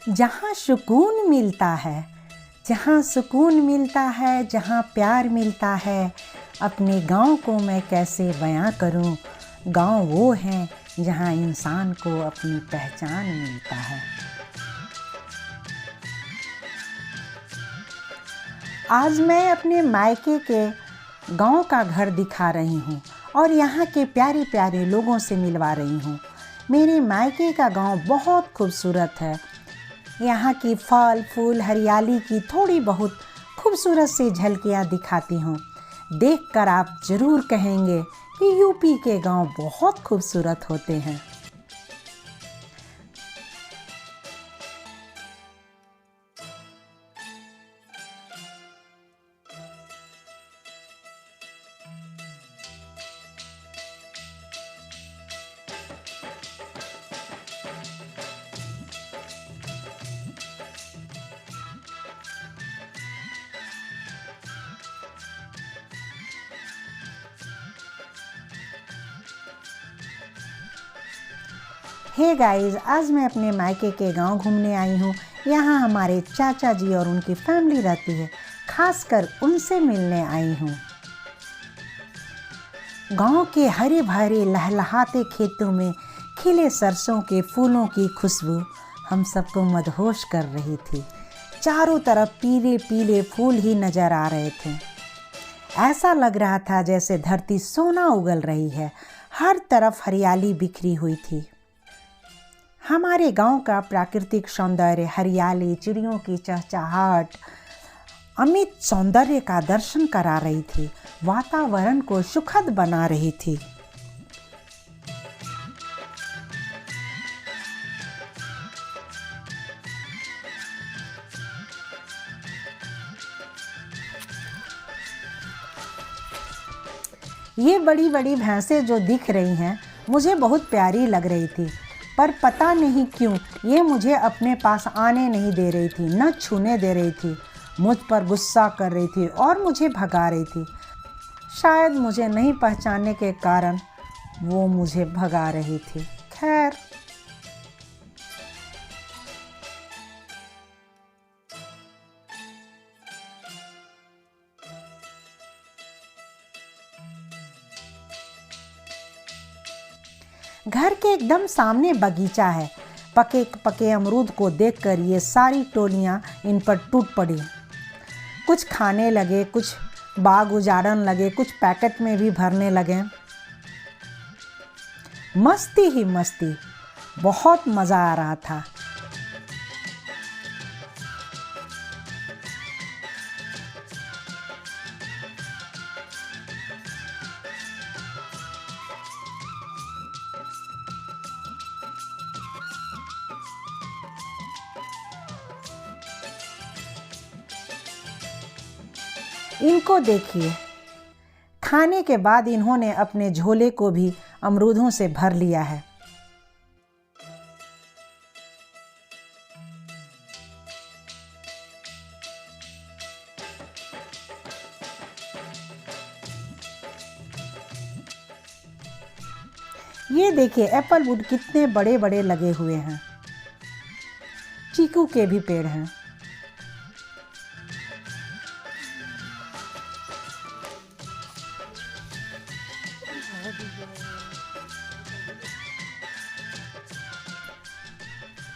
जहाँ सुकून मिलता है, जहाँ सुकून मिलता है, जहाँ प्यार मिलता है, अपने गांव को मैं कैसे बयां करूं। गांव वो है जहाँ इंसान को अपनी पहचान मिलता है। आज मैं अपने मायके के गांव का घर दिखा रही हूँ और यहाँ के प्यारे प्यारे लोगों से मिलवा रही हूँ। मेरे मायके का गांव बहुत खूबसूरत है। यहाँ की फल फूल हरियाली की थोड़ी बहुत खूबसूरत सी झलकियाँ दिखाती हूँ। देखकर आप ज़रूर कहेंगे कि यूपी के गांव बहुत खूबसूरत होते हैं। हे गाइस, आज मैं अपने मायके के गांव घूमने आई हूँ। यहाँ हमारे चाचा जी और उनकी फैमिली रहती है, खासकर उनसे मिलने आई हूँ। गांव के हरे भरे लहलहाते खेतों में खिले सरसों के फूलों की खुशबू हम सबको मदहोश कर रही थी। चारों तरफ पीले पीले फूल ही नजर आ रहे थे। ऐसा लग रहा था जैसे धरती सोना उगल रही है। हर तरफ हरियाली बिखरी हुई थी। हमारे गांव का प्राकृतिक सौंदर्य, हरियाली, चिड़ियों की चहचहाट अमित सौंदर्य का दर्शन करा रही थी, वातावरण को सुखद बना रही थी। ये बड़ी बड़ी भैंसें जो दिख रही हैं, मुझे बहुत प्यारी लग रही थी, पर पता नहीं क्यों ये मुझे अपने पास आने नहीं दे रही थी, न छूने दे रही थी। मुझ पर गुस्सा कर रही थी और मुझे भगा रही थी। शायद मुझे नहीं पहचानने के कारण वो मुझे भगा रही थी। खैर, घर के एकदम सामने बगीचा है। पके पके अमरूद को देखकर ये सारी टोलियां इन पर टूट पड़ी। कुछ खाने लगे, कुछ बाग उजाड़न लगे, कुछ पैकेट में भी भरने लगे। मस्ती ही मस्ती, बहुत मज़ा आ रहा था। इनको देखिए, खाने के बाद इन्होंने अपने झोले को भी अमरूदों से भर लिया है। ये देखिए, एप्पल वुड कितने बड़े बड़े लगे हुए हैं। चीकू के भी पेड़ हैं।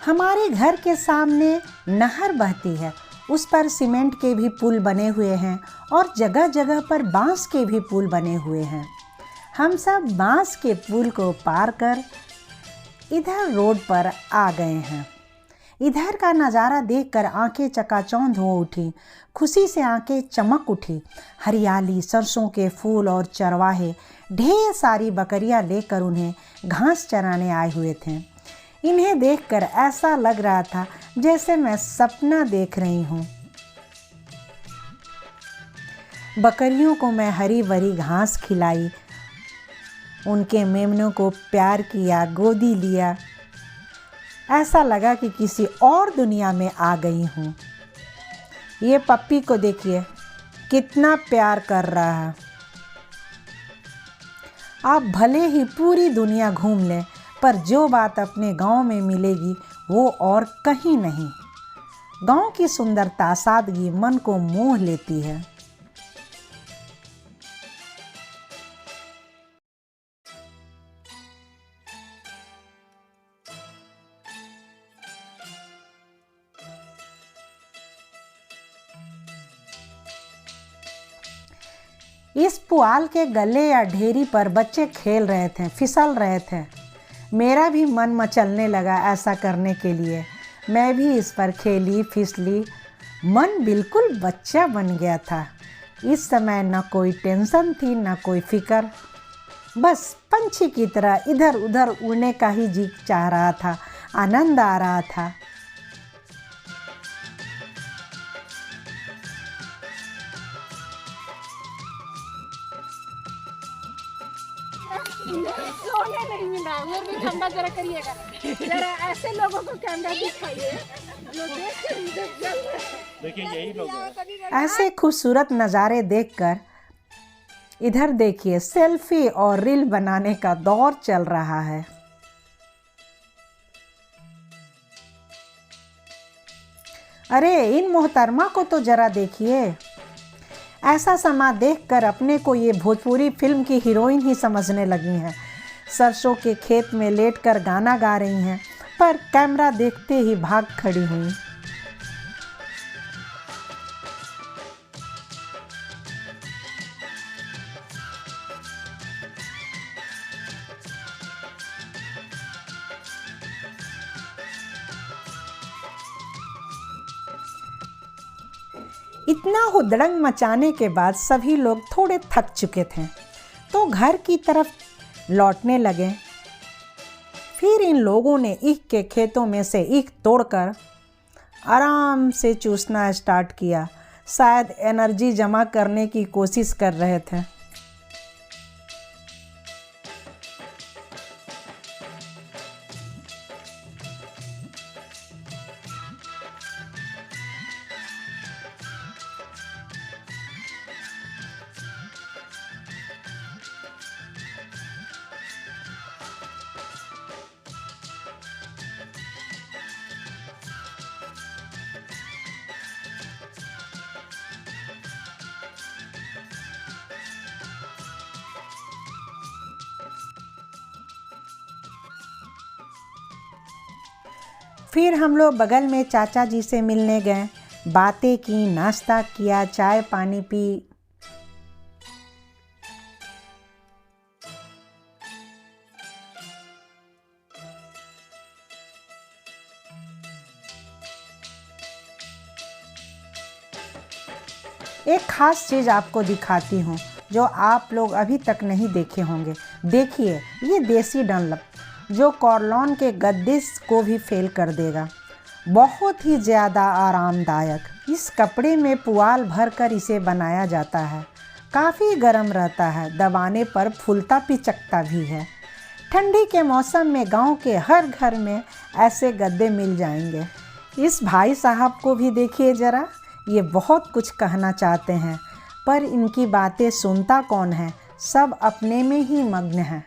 हमारे घर के सामने नहर बहती है। उस पर सीमेंट के भी पुल बने हुए हैं और जगह जगह पर बांस के भी पुल बने हुए हैं। हम सब बांस के पुल को पार कर इधर रोड पर आ गए हैं। इधर का नज़ारा देखकर आंखें चकाचौंध हो उठी, खुशी से आंखें चमक उठी। हरियाली, सरसों के फूल और चरवाहे ढेर सारी बकरियां लेकर उन्हें घास चराने आए हुए थे। इन्हें देखकर ऐसा लग रहा था जैसे मैं सपना देख रही हूँ। बकरियों को मैं हरी भरी घास खिलाई, उनके मेमनों को प्यार किया, गोदी लिया। ऐसा लगा कि किसी और दुनिया में आ गई हूँ। ये पप्पी को देखिए, कितना प्यार कर रहा है। आप भले ही पूरी दुनिया घूम लें, पर जो बात अपने गांव में मिलेगी वो और कहीं नहीं। गांव की सुंदरता, सादगी मन को मोह लेती है। इस पुआल के गले या ढेरी पर बच्चे खेल रहे थे, फिसल रहे थे। मेरा भी मन मचलने लगा ऐसा करने के लिए। मैं भी इस पर खेली, फिसली। मन बिल्कुल बच्चा बन गया था। इस समय न कोई टेंशन थी, न कोई फिक्र। बस पंछी की तरह इधर उधर उड़ने का ही जी चाह रहा था, आनंद आ रहा था। सोने नहीं मिला और भी कैमरा जरा करिएगा, जरा ऐसे लोगों को कैमरा दिखाइए जो देख के देखिए यही लोग हैं। ऐसे खूबसूरत नज़ारे देखकर इधर देखिए, सेल्फी और रील बनाने का दौर चल रहा है। अरे इन मोहतरमा को तो जरा देखिए। ऐसा समा देखकर अपने को ये भोजपुरी फिल्म की हीरोइन ही समझने लगी हैं। सरसों के खेत में लेटकर गाना गा रही हैं, पर कैमरा देखते ही भाग खड़ी हुई। इतना हुदड़ंग मचाने के बाद सभी लोग थोड़े थक चुके थे, तो घर की तरफ लौटने लगे। फिर इन लोगों ने ईख के खेतों में से ईख तोड़कर आराम से चूसना स्टार्ट किया। शायद एनर्जी जमा करने की कोशिश कर रहे थे। फिर हम लोग बगल में चाचा जी से मिलने गए, बातें की, नाश्ता किया, चाय पानी पी। एक खास चीज़ आपको दिखाती हूँ जो आप लोग अभी तक नहीं देखे होंगे। देखिए, ये देसी डनलप जो कॉर्लॉन के गद्दे को भी फेल कर देगा। बहुत ही ज़्यादा आरामदायक। इस कपड़े में पुआल भरकर इसे बनाया जाता है। काफ़ी गर्म रहता है, दबाने पर फूलता पिचकता भी है। ठंडी के मौसम में गांव के हर घर में ऐसे गद्दे मिल जाएंगे। इस भाई साहब को भी देखिए ज़रा, ये बहुत कुछ कहना चाहते हैं, पर इनकी बातें सुनता कौन है। सब अपने में ही मग्न हैं।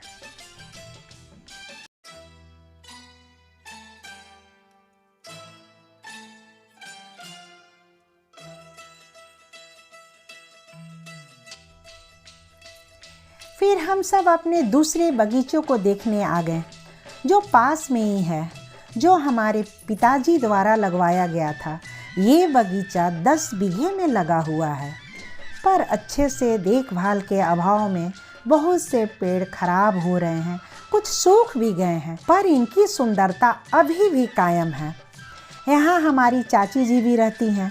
फिर हम सब अपने दूसरे बगीचों को देखने आ गए, जो पास में ही है, जो हमारे पिताजी द्वारा लगवाया गया था। ये बगीचा 10 बीघे में लगा हुआ है, पर अच्छे से देखभाल के अभाव में बहुत से पेड़ खराब हो रहे हैं, कुछ सूख भी गए हैं, पर इनकी सुंदरता अभी भी कायम है। यहाँ हमारी चाची जी भी रहती हैं।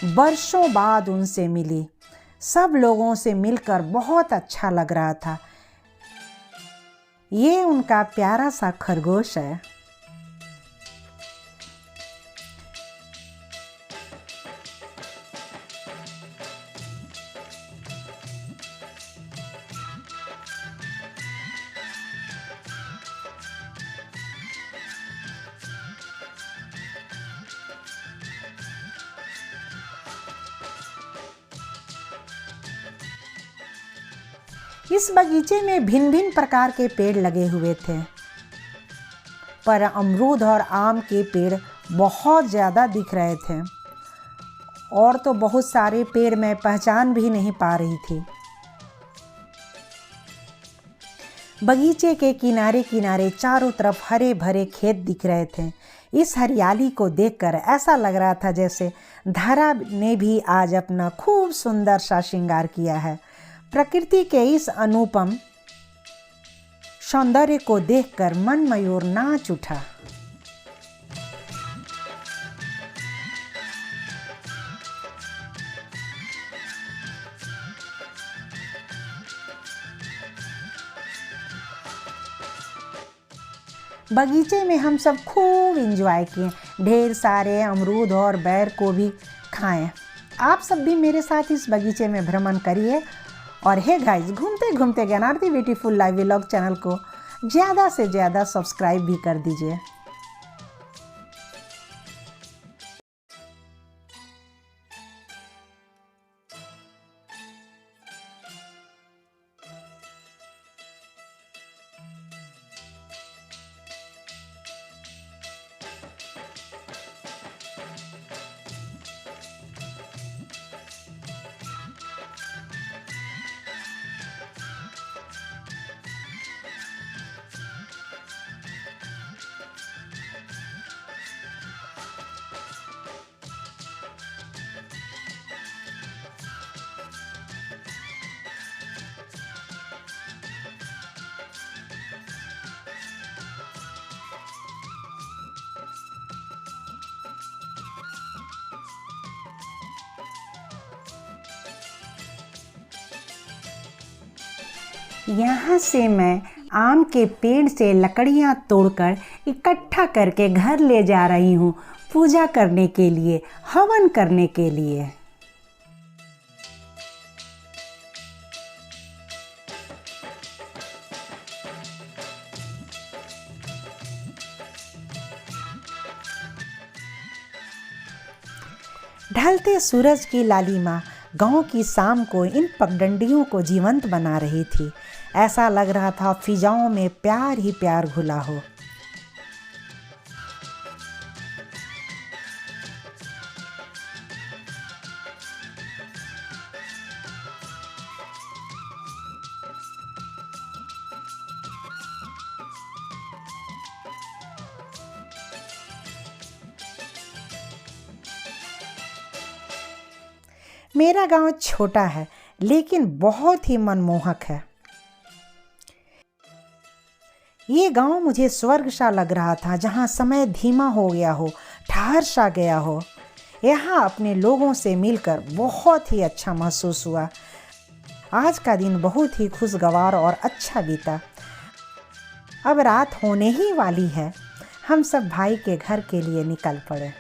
वर्षों बाद उनसे मिली। सब लोगों से मिलकर बहुत अच्छा लग रहा था। ये उनका प्यारा सा खरगोश है। इस बगीचे में भिन्न भिन्न प्रकार के पेड़ लगे हुए थे, पर अमरूद और आम के पेड़ बहुत ज़्यादा दिख रहे थे और तो बहुत सारे पेड़ मैं पहचान भी नहीं पा रही थी। बगीचे के किनारे किनारे चारों तरफ हरे भरे खेत दिख रहे थे। इस हरियाली को देखकर ऐसा लग रहा था जैसे धरा ने भी आज अपना खूब सुंदर सा श्रृंगार किया है। प्रकृति के इस अनुपम सौंदर्य को देखकर मन मयूर नाच उठा। बगीचे में हम सब खूब एंजॉय किए, ढेर सारे अमरूद और बैर को भी खाएं। आप सब भी मेरे साथ इस बगीचे में भ्रमण करिए। और हे गाइस, घूमते घूमते Gyanarthi beautiful live vlog channel को ज़्यादा से ज़्यादा सब्सक्राइब भी कर दीजिए। यहाँ से मैं आम के पेड़ से लकड़ियाँ तोड़कर इकट्ठा करके घर ले जा रही हूँ पूजा करने के लिए, हवन करने के लिए। ढलते सूरज की लालिमा गांव की शाम को इन पगडंडियों को जीवंत बना रही थी। ऐसा लग रहा था फिजाओं में प्यार ही प्यार घुला हो। मेरा गांव छोटा है लेकिन बहुत ही मनमोहक है। ये गांव मुझे स्वर्ग सा लग रहा था, जहां समय धीमा हो गया हो, ठहर सा गया हो। यहाँ अपने लोगों से मिलकर बहुत ही अच्छा महसूस हुआ। आज का दिन बहुत ही खुशगवार और अच्छा बीता। अब रात होने ही वाली है। हम सब भाई के घर के लिए निकल पड़े।